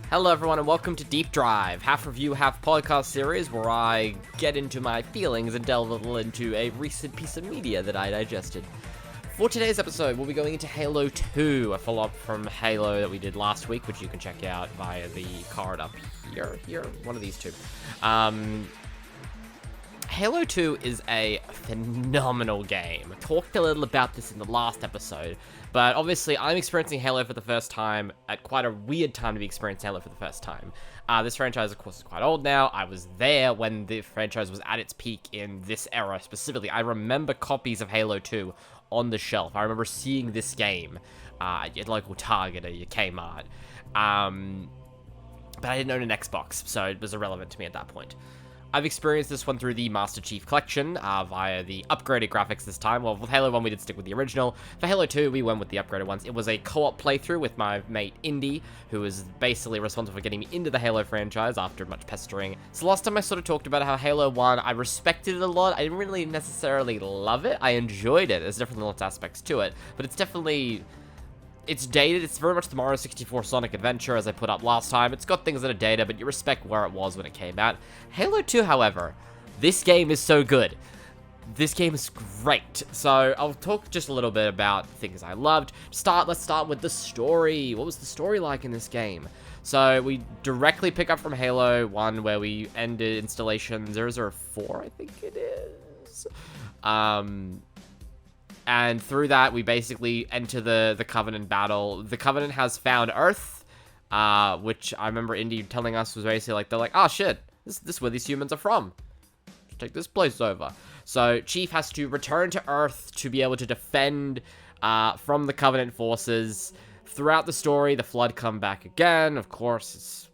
Hello everyone and welcome to DeepDrive, half review, half podcast series where I get into my feelings and delve a little into a recent piece of media that I digested. For today's episode, we'll be going into Halo 2, a follow-up from Halo that we did last week, which you can check out via the card up here, one of these two. Halo 2 is a phenomenal game. I talked a little about this in the last episode, but obviously I'm experiencing Halo for the first time at quite a weird time to be experiencing Halo for the first time. This franchise, of course, is quite old now. I was there when the franchise was at its peak in this era specifically. I remember copies of Halo 2 on the shelf. I remember seeing this game at your local Target or your Kmart. But I didn't own an Xbox, so it was irrelevant to me at that point. I've experienced this one through the Master Chief Collection via the upgraded graphics this time. Well, with Halo 1, we did stick with the original. For Halo 2, we went with the upgraded ones. It was a co-op playthrough with my mate Indy, who was basically responsible for getting me into the Halo franchise after much pestering. So last time I sort of talked about how Halo 1, I respected it a lot. I didn't really necessarily love it. I enjoyed it. There's definitely lots of aspects to it, but it's definitely... It's dated. It's very much the Mario 64 Sonic Adventure, as I put up last time. It's got things that are dated, but you respect where it was when it came out. Halo 2, however, this game is so good. This game is great. So I'll talk just a little bit about things I loved. Let's start with the story. What was the story like in this game? So we directly pick up from Halo 1, where we ended installation 004, I think it is. And through that, we basically enter the Covenant battle. The Covenant has found Earth, which I remember Indy telling us was basically like, they're like, oh shit, this is where these humans are from. Let's take this place over. So Chief has to return to Earth to be able to defend from the Covenant forces. Throughout the story, the Flood come back again. Of course, it's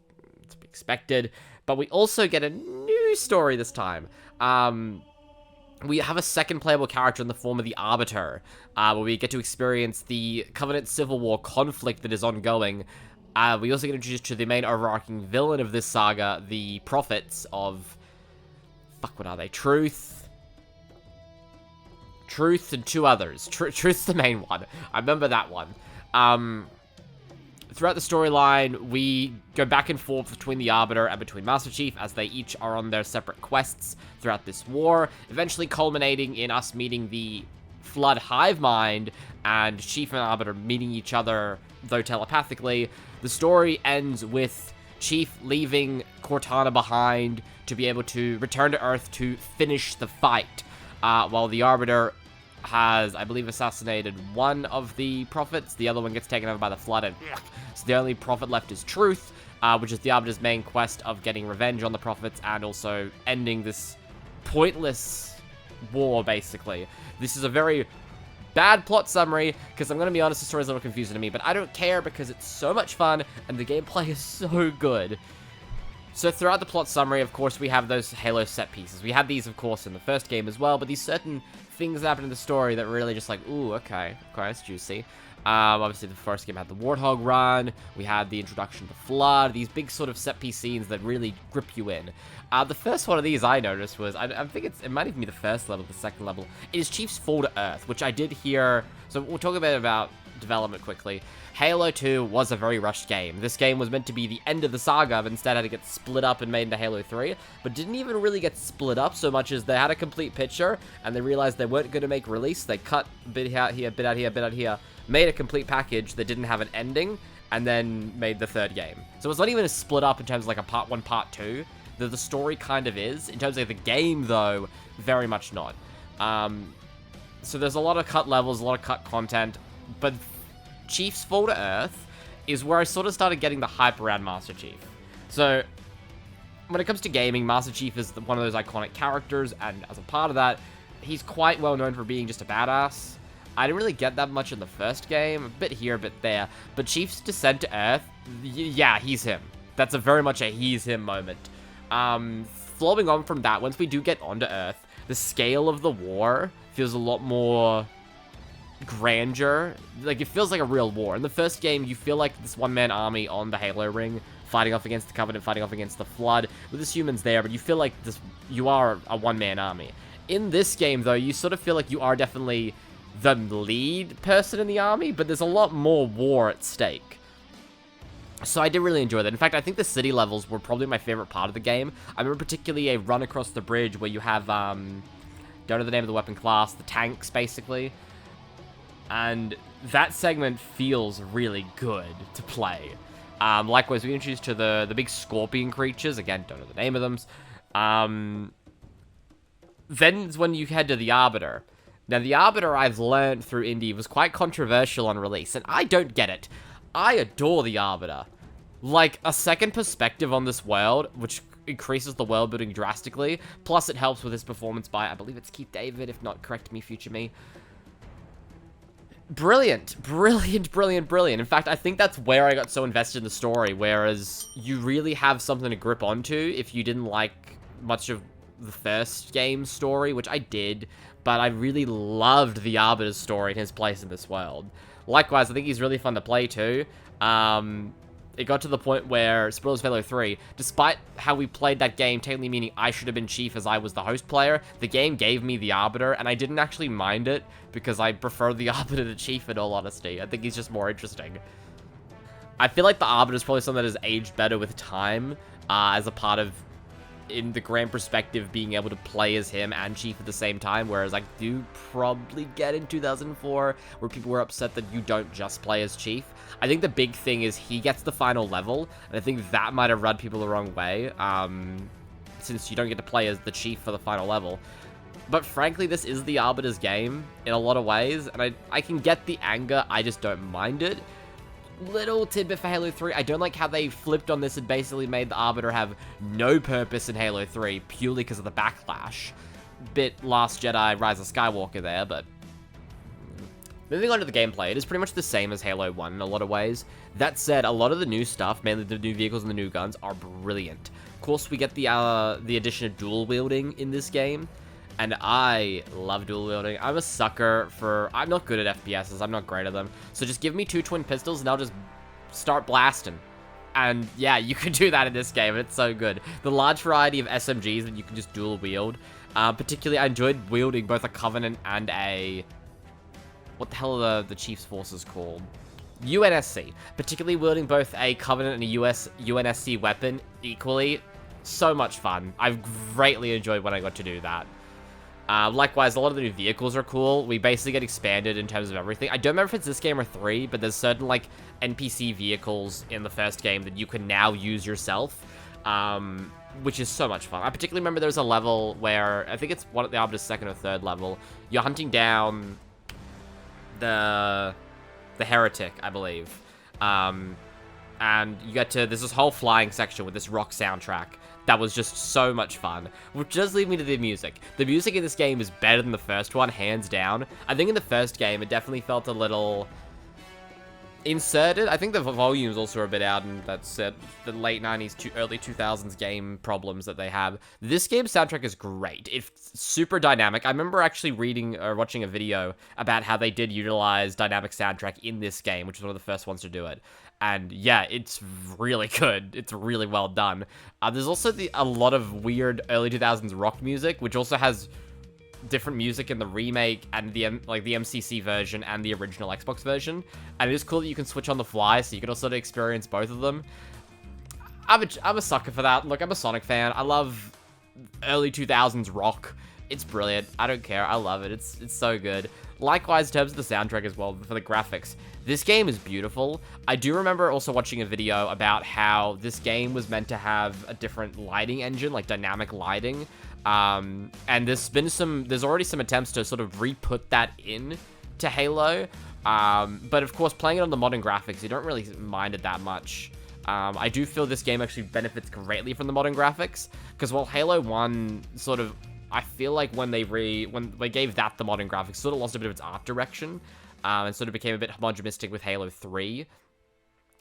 to be expected. But we also get a new story this time. We have a second playable character in the form of the Arbiter, where we get to experience the Covenant Civil War conflict that is ongoing. We also get introduced to the main overarching villain of this saga, the Prophets of... Fuck, what are they? Truth, and two others. Truth's the main one. I remember that one. Throughout the storyline, we go back and forth between the Arbiter and between Master Chief as they each are on their separate quests throughout this war, eventually culminating in us meeting the Flood hive mind and Chief and Arbiter meeting each other, though telepathically. The story ends with Chief leaving Cortana behind to be able to return to Earth to finish the fight, while the Arbiter has, I believe, assassinated one of the Prophets. The other one gets taken over by the Flood, and so the only Prophet left is Truth, which is the Arbiter's main quest of getting revenge on the Prophets and also ending this pointless war, basically. This is a very bad plot summary, because I'm going to be honest, the story's a little confusing to me, but I don't care because it's so much fun and the gameplay is so good. So throughout the plot summary, of course, we have those Halo set pieces. We had these, of course, in the first game as well, but these certain things that happen in the story that really just like, ooh, okay, that's juicy. Obviously, the first game had the Warthog run. We had the introduction to Flood. These big sort of set piece scenes that really grip you in. The first one of these I noticed was, I think it might even be the first level, the second level. It is Chief's fall to Earth, which I did hear. So we'll talk a bit about development quickly. Halo 2 was a very rushed game. This game was meant to be the end of the saga, but instead had to get split up and made into Halo 3, but didn't even really get split up so much as they had a complete picture, and they realized they weren't going to make release. They cut a bit out here, bit out here, bit out here, made a complete package that didn't have an ending, and then made the third game. So it's not even a split up in terms of like a part 1, part 2, that the story kind of is. In terms of the game, though, very much not. So there's a lot of cut levels, a lot of cut content, but Chief's fall to Earth is where I sort of started getting the hype around Master Chief. So when it comes to gaming, Master Chief is one of those iconic characters, and as a part of that, he's quite well known for being just a badass. I didn't really get that much in the first game, a bit here, a bit there, but Chief's descent to Earth, yeah, he's him. That's a very much a he's him moment. Flowing on from that, once we do get onto Earth, the scale of the war feels a lot more grandeur. Like, it feels like a real war. In the first game, you feel like this one-man army on the Halo ring, fighting off against the Covenant, fighting off against the Flood, with the humans there, but you feel like you are a one-man army. In this game, though, you sort of feel like you are definitely the lead person in the army, but there's a lot more war at stake. So I did really enjoy that. In fact, I think the city levels were probably my favorite part of the game. I remember particularly a run across the bridge where you have, don't know the name of the weapon class, the tanks, basically. And that segment feels really good to play. Likewise, we introduced to the big scorpion creatures. Again, don't know the name of them. Then is when you head to the Arbiter. Now, the Arbiter, I've learned through Indie, was quite controversial on release, and I don't get it. I adore the Arbiter. Like, a second perspective on this world, which increases the world building drastically, plus it helps with his performance by, I believe it's Keith David, if not, correct me, future me. Brilliant. Brilliant, brilliant, brilliant. In fact, I think that's where I got so invested in the story, whereas you really have something to grip onto if you didn't like much of the first game's story, which I did, but I really loved the Arbiter's story and his place in this world. Likewise, I think he's really fun to play too. It got to the point where, spoilers for Halo 3, despite how we played that game, technically meaning I should have been Chief as I was the host player, the game gave me the Arbiter, and I didn't actually mind it, because I prefer the Arbiter to Chief in all honesty. I think he's just more interesting. I feel like the Arbiter is probably something that has aged better with time, as a part of, in the grand perspective, being able to play as him and Chief at the same time, whereas I do probably get in 2004, where people were upset that you don't just play as Chief. I think the big thing is he gets the final level, and I think that might have rubbed people the wrong way, since you don't get to play as the Chief for the final level. But frankly, this is the Arbiter's game in a lot of ways, and I can get the anger, I just don't mind it. Little tidbit for Halo 3, I don't like how they flipped on this and basically made the Arbiter have no purpose in Halo 3, purely because of the backlash. Bit Last Jedi, Rise of Skywalker there, but... Moving on to the gameplay, it is pretty much the same as Halo 1 in a lot of ways. That said, a lot of the new stuff, mainly the new vehicles and the new guns, are brilliant. Of course, we get the addition of dual wielding in this game, and I love dual wielding. I'm a sucker for... I'm not good at FPSs, I'm not great at them. So just give me 2 twin pistols and I'll just start blasting. And yeah, you can do that in this game, and it's so good. The large variety of SMGs that you can just dual wield. Particularly, I enjoyed wielding both a Covenant and a... What the hell are the Chief's forces called? UNSC. Particularly wielding both a Covenant and a UNSC weapon equally. So much fun. I've greatly enjoyed when I got to do that. Likewise, a lot of the new vehicles are cool. We basically get expanded in terms of everything. I don't remember if it's this game or 3, but there's certain, like, NPC vehicles in the first game that you can now use yourself, which is so much fun. I particularly remember there's a level where, I think it's one of the Arbiter's second or third level, you're hunting down the Heretic, I believe, and you get to, there's this whole flying section with this rock soundtrack. That was just so much fun, which does lead me to the music. The music in this game is better than the first one, hands down. I think in the first game, it definitely felt a little inserted. I think the volumes also are a bit out, and that's the late 90s to early 2000s game problems that they have. This game's soundtrack is great. It's super dynamic. I remember actually reading or watching a video about how they did utilize dynamic soundtrack in this game, which was one of the first ones to do it. And yeah, it's really good. It's really well done. There's also a lot of weird early 2000s rock music, which also has different music in the remake and the MCC version and the original Xbox version. And it is cool that you can switch on the fly, so you can also experience both of them. I'm a sucker for that. Look, I'm a Sonic fan. I love early 2000s rock. It's brilliant. I don't care. I love it. It's so good. Likewise, in terms of the soundtrack as well, for the graphics. This game is beautiful. I do remember also watching a video about how this game was meant to have a different lighting engine, like dynamic lighting. And there's already some attempts to sort of re-put that in to Halo. But of course, playing it on the modern graphics, you don't really mind it that much. I do feel this game actually benefits greatly from the modern graphics, because while Halo 1 sort of, I feel like when they gave that the modern graphics, sort of lost a bit of its art direction, and sort of became a bit homogenistic with Halo 3.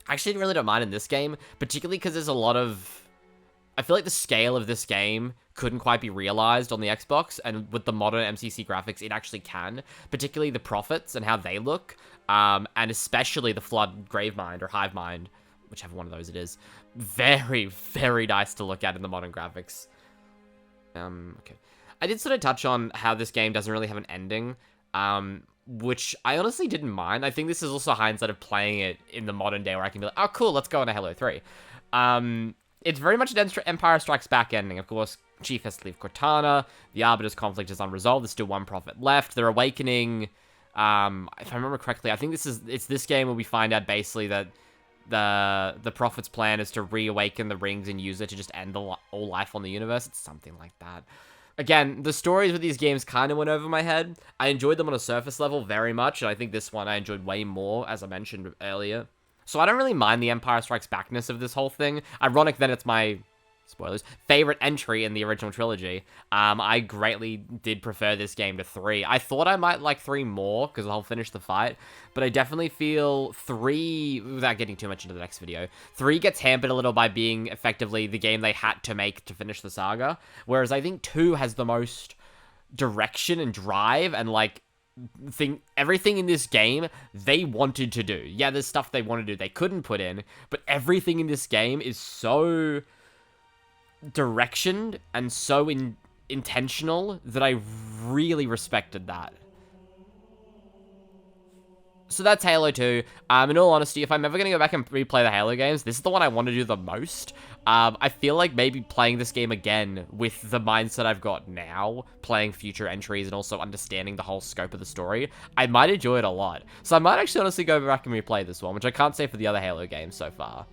I actually really don't mind in this game, particularly because there's a lot of... I feel like the scale of this game couldn't quite be realized on the Xbox, and with the modern MCC graphics, it actually can. Particularly the Prophets and how they look, and especially the Flood Gravemind or Hivemind, whichever one of those it is. Very, very nice to look at in the modern graphics. Okay. I did sort of touch on how this game doesn't really have an ending. which I honestly didn't mind. I think this is also hindsight of playing it in the modern day where I can be like, oh, cool, let's go into Halo 3. It's very much an Empire Strikes Back ending. Of course, Chief has to leave Cortana. The Arbiter's conflict is unresolved. There's still one Prophet left. They're awakening. If I remember correctly, I think it's this game where we find out basically that the Prophet's plan is to reawaken the rings and use it to just end all life on the universe. It's something like that. Again, the stories with these games kind of went over my head. I enjoyed them on a surface level very much, and I think this one I enjoyed way more, as I mentioned earlier. So I don't really mind the Empire Strikes Backness of this whole thing. Ironic that it's my, spoilers, favorite entry in the original trilogy. I greatly did prefer this game to 3. I thought I might like 3 more, because I'll finish the fight, but I definitely feel 3, without getting too much into the next video, 3 gets hampered a little by being effectively the game they had to make to finish the saga, whereas I think 2 has the most direction and drive and, like, everything in this game they wanted to do. Yeah, there's stuff they want to do they couldn't put in, but everything in this game is so directioned and so intentional that I really respected that. So that's Halo 2. In all honesty, if I'm ever going to go back and replay the Halo games, this is the one I want to do the most. I feel like maybe playing this game again with the mindset I've got now, playing future entries and also understanding the whole scope of the story, I might enjoy it a lot. So I might actually honestly go back and replay this one, which I can't say for the other Halo games so far.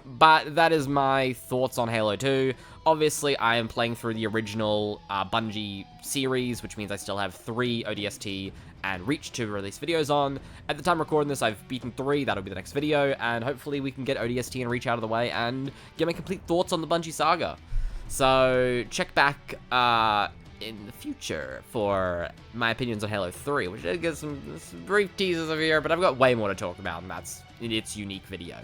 But that is my thoughts on Halo 2. Obviously, I am playing through the original Bungie series, which means I still have 3 ODST and Reach to release videos on. At the time recording this, I've beaten 3. That'll be the next video, and hopefully we can get ODST and Reach out of the way and get my complete thoughts on the Bungie saga. So check back in the future for my opinions on Halo 3, which did get some brief teasers over here, but I've got way more to talk about, and that's in its unique video.